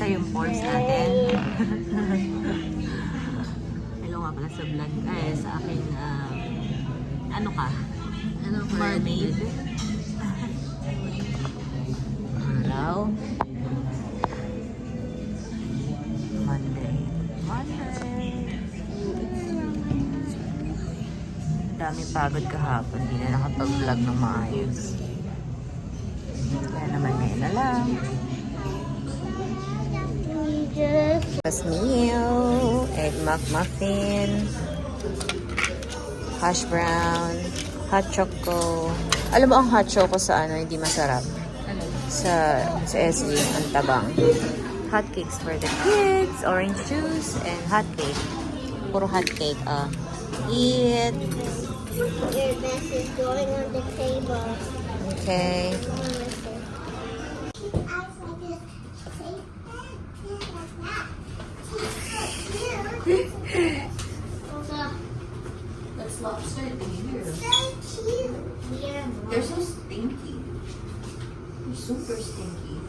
Kita yung pores natin. Hello nga pala sa vlog. Ay, sa akin, ano ka? Ano ka? Mermaid. Araw. Monday. Dami pagod kahapon. Hindi na nakapag-vlog ng maayos. Kaya naman ngayon na lang. Breakfast meal, egg McMuffin, hash brown, hot choco. Alam mo ang hot choco sa ano, hindi masarap. Ano? Sa SB, ang tabang. Hot cakes for the kids, orange juice, and hot cake. Puro hot cake. Eat. Your mess is going on the table. Okay. That's lobster here. So cute. Yeah. They're so stinky. They're super stinky.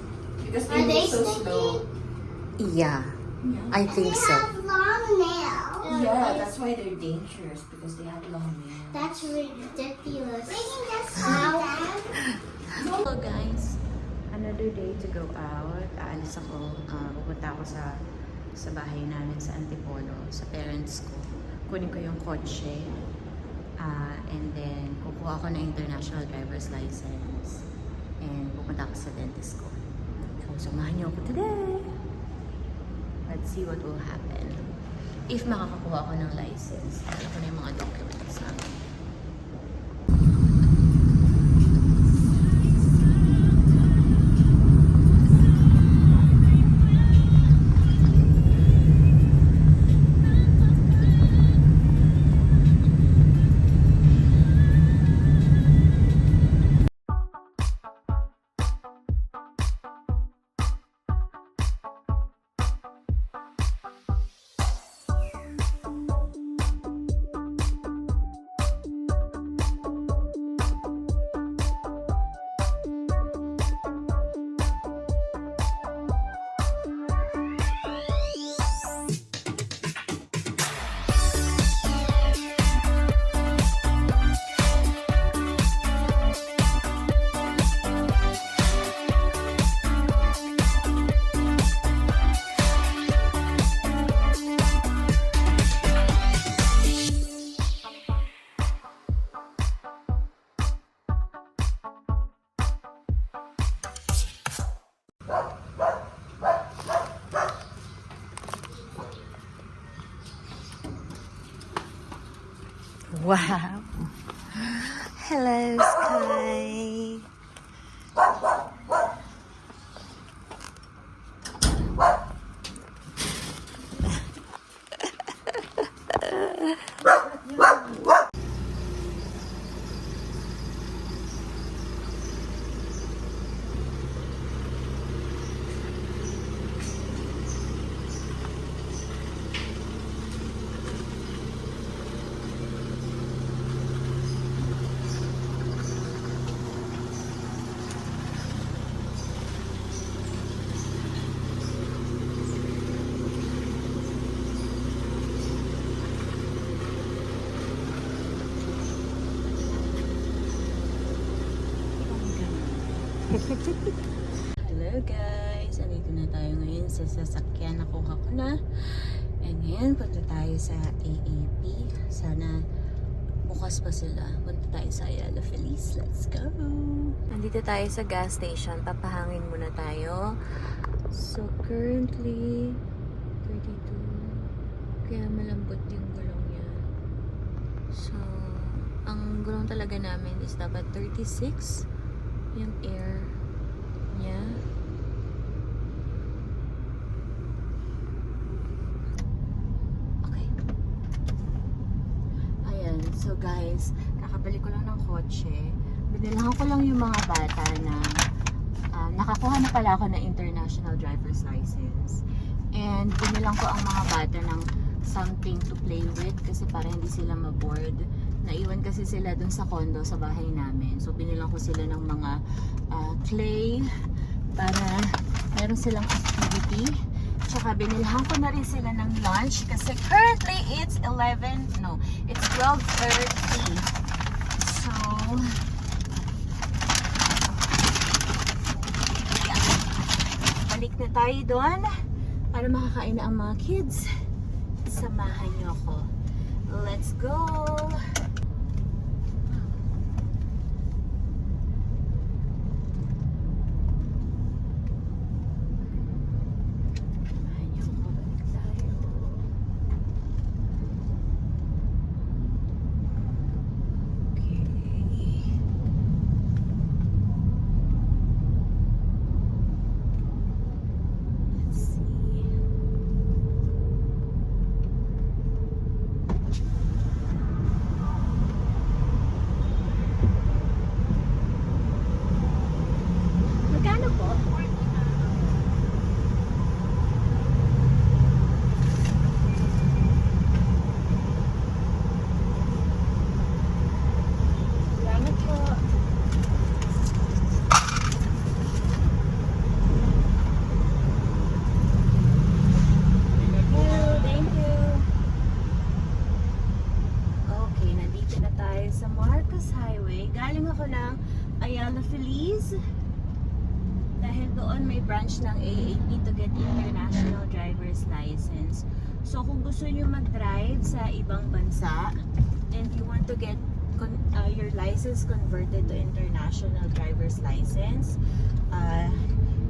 Because Are they move so stinky? slow. Yeah, Yeah. I think so. They have long nails. Yeah, that's why they're dangerous because they have long nails. That's ridiculous. How? Hello guys! Another day to go out. Aalis ako. Pupunta ako sa bahay namin sa Antipolo, sa parents ko. Kunin ko yung kotse. And then, kukuha ako ng international driver's license. And pupunta ako sa dentist ko. So, samahan niyo ako today. Let's see what will happen. If makakakuha ako ng license, alam ko na yung mga documents namin. Wow! Hello, Sky! Hello guys! Andito na tayo ngayon sa sasakyan. Nakuha ko na. And ngayon, punta tayo sa AAP. Sana bukas pa sila. Punta tayo sa Ayala Feliz. Let's go! Nandito tayo sa gas station. Papahangin muna tayo. So currently, 32. Kaya malambot yung gulong niya. So, ang gulong talaga namin is dapat 36. Yung air niya. Okay. Ayan. So guys, kakabalik ko lang ng kotse. Binilahan ko lang yung mga bata na nakakuha na pala ako ng international driver's license. And binilang ko ang mga bata ng something to play with kasi para hindi sila ma-bored. Naiwan kasi sila dun sa condo sa bahay namin. So binilang ko sila ng mga clay para meron silang activity. Tsaka binilhan ko na rin sila ng lunch kasi currently it's 12:30. So, yeah. Balik na tayo doon para makakain na ang mga kids. Samahan niyo ako. Let's go! Dahil doon may branch ng AAP to get international driver's license. So kung gusto niyo mag-drive sa ibang bansa and you want to get your license converted to international driver's license,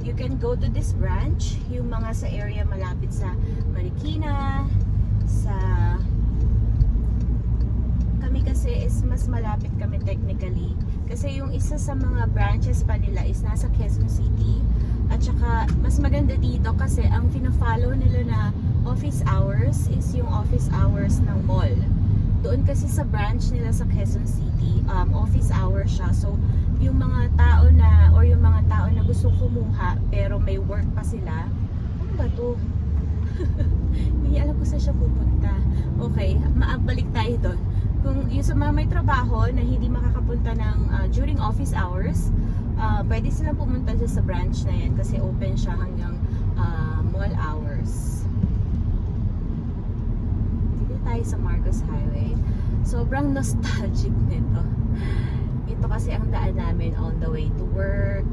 you can go to this branch. Yung mga sa area malapit sa Marikina, sa kami kasi is mas malapit kami technically. Kasi yung isa sa mga branches pa nila is nasa Quezon City. At saka, mas maganda dito kasi ang fina-follow nila na office hours is yung office hours ng mall. Doon kasi sa branch nila sa Quezon City, office hours siya. So, yung mga tao na, or yung mga tao na gusto kumuha, pero may work pa sila, ano ba to? Hindi alam ko saan siya pupunta. Okay, maabalik tayo doon. Kung yung sa mga may trabaho na hindi makakapunta ng during office hours, pwede silang pumunta dyan sa branch na yan kasi open siya hanggang mall hours. Dito tayo sa Marcos Highway. Sobrang nostalgic nito. Ito kasi ang daan namin on the way to work,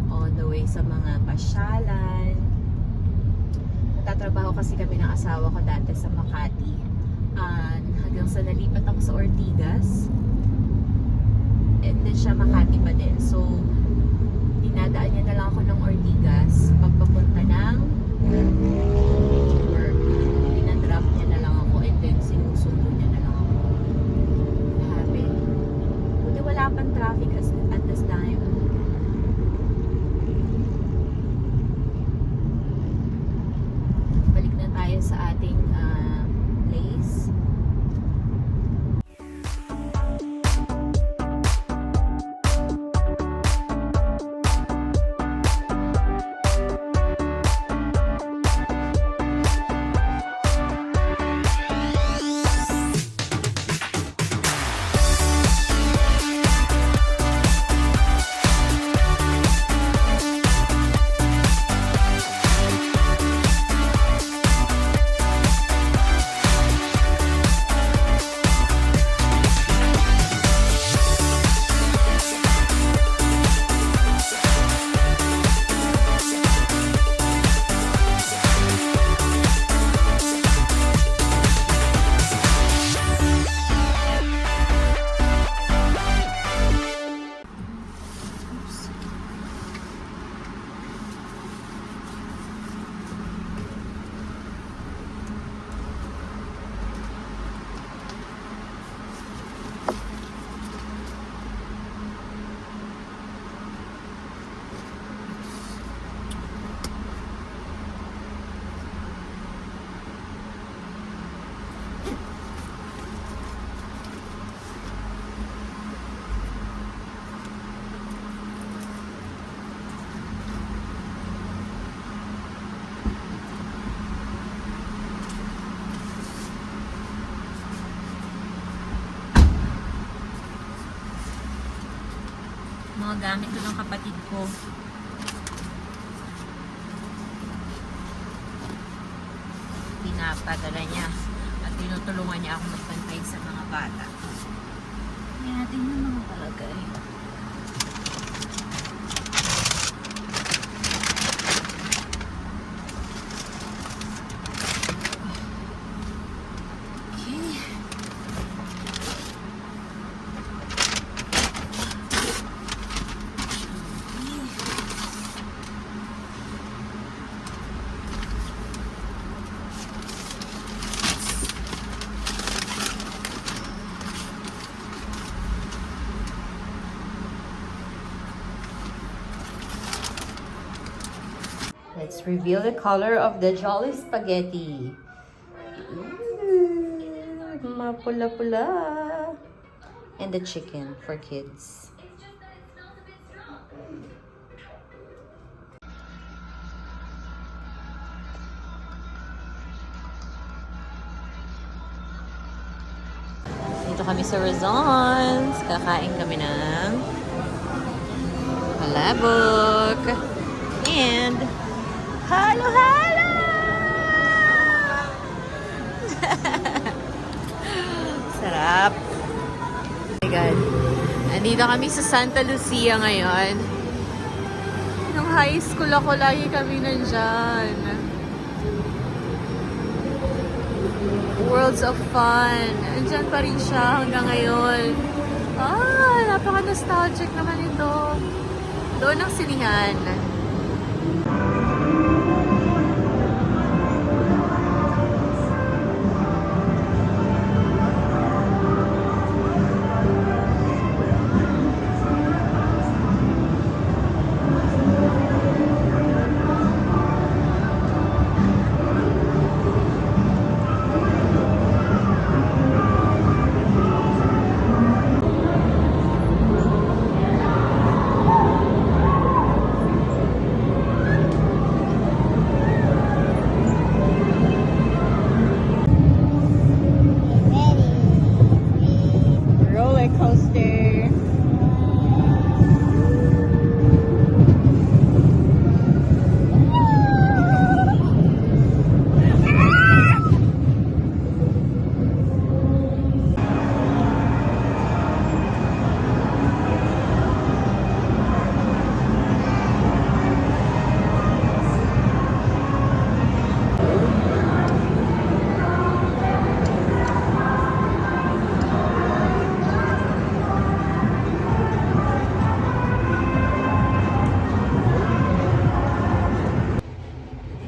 on the way sa mga pasyalan. Nagtatrabaho kasi kami ng asawa ko dati sa Makati. Hanggang sa nalipat ako sa Ortigas, and then siya Makati pa din. So dinadaan niya na lang ako ng Ortigas pagpapunta ng work. Dinadrop niya na lang ako and then sinusundo niya na lang ako. Grabe, buti wala pang traffic at this time. Balik na tayo sa ating place. Mga gamit ko ng kapatid ko. pinapadala niya at tinutulungan niya ako magbantay sa mga bata. Kaya natin yung mga palagay. Let's reveal the color of the Jolly Spaghetti. Ooh, mapula-pula. And the chicken for kids. Dito kami sa Razons. Kakain kami ng palabok. And halo, halo! Sarap. Oh my God. Nandito kami sa Santa Lucia ngayon. Nung high school ako, lagi kami nandyan. Worlds of Fun. Nandyan pa rin siya hanggang ngayon. Napaka-nostalgic naman ito. Doon ang sinihan. Roller coaster.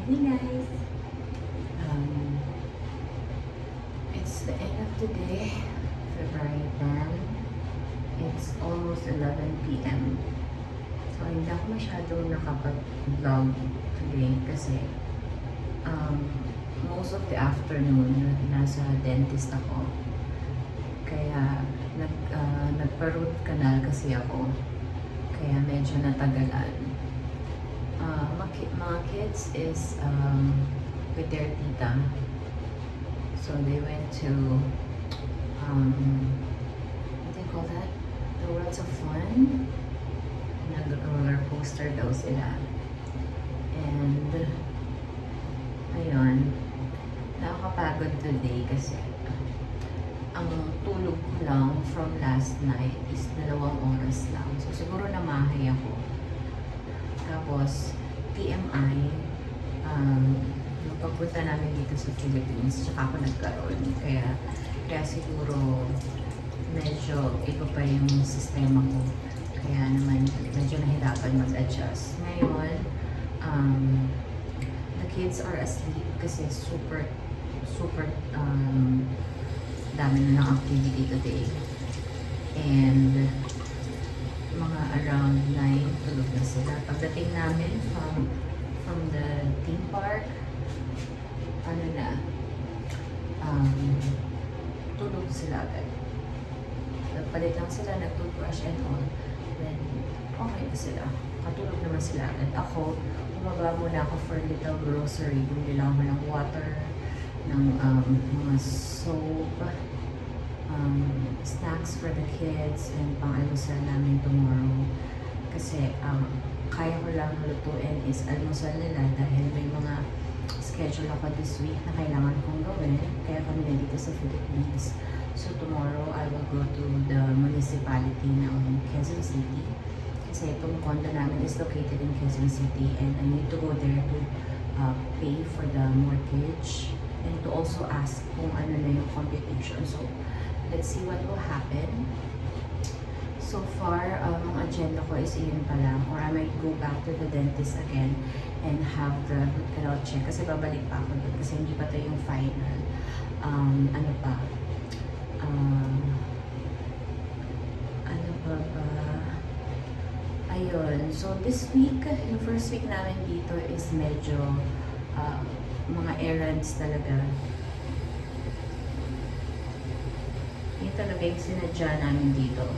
Hey guys, it's the end of the day, February 10. It's almost 11 p.m. So hindi ako masyado nakapag-vlog today kasi most of the afternoon nasa dentist ako. Kaya nagpa-root canal kasi ako. Kaya medyo natagalan. Mga kids is with their tita. So they went to what do you call that? The Worlds of Fun. Nag-roller coaster daw sila. And ayun, nakakapagod today kasi ang tulog ko lang from last night is 2 oras lang. So siguro namahay ako. Tapos, TMI, yung pagpunta namin dito sa Philippines, tsaka ako nagkaroon. Kaya siguro medyo iba pa yung sistema ko. Kaya naman medyo nahirapan mag-adjust. Ngayon, the kids are asleep kasi super dami na ng activity today. And mga around 9 tulog na sila. Pagdating namin from the theme park, tulog sila agad. Nagpalit lang sila, nag-toothbrush and all. Then, okay na sila. Katulog naman sila agad. Ako, bumaba muna ako for little grocery. Bumili lang ako ng water, ng mga soap, snacks for the kids, and pang-almusal namin tomorrow. Kasi kaya ko lang lutuin is almusal nila dahil may mga schedule ako this week na kailangan kong gawin. Kaya kami nandito sa Philippines. So tomorrow, I will go to the municipality ng Quezon City. Kasi itong condo namin is located in Quezon City and I need to go there to pay for the mortgage and to also ask kung ano na yung computation. So, let's see what will happen. So far, ang agenda ko is yun pa lang. Or I might go back to the dentist again and have the root canal check. Kasi babalik pa ako doon kasi hindi pa to yung final. Ano pa? Ano pa ba? Ayun. So this week, yung first week namin dito is medyo mga errands talaga. Yun talaga yung sinadya namin dito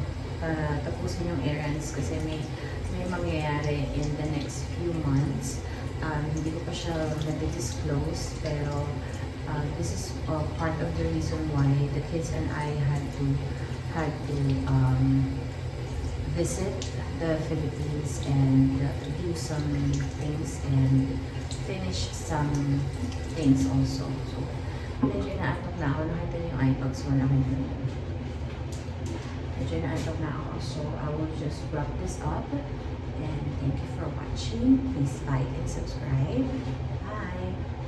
para tapusin yung errands kasi may mangyayari in the next few months. Hindi ko pa siya na-disclose pero this is part of the reason why the kids and I had to visit the Philippines and do some things and finish some things also. So, medyo naatok na ako. Nakita niyo yung iPods mo na kayo. Medyo naatok na ako. So, I will just wrap this up. And thank you for watching. Please like and subscribe. Bye!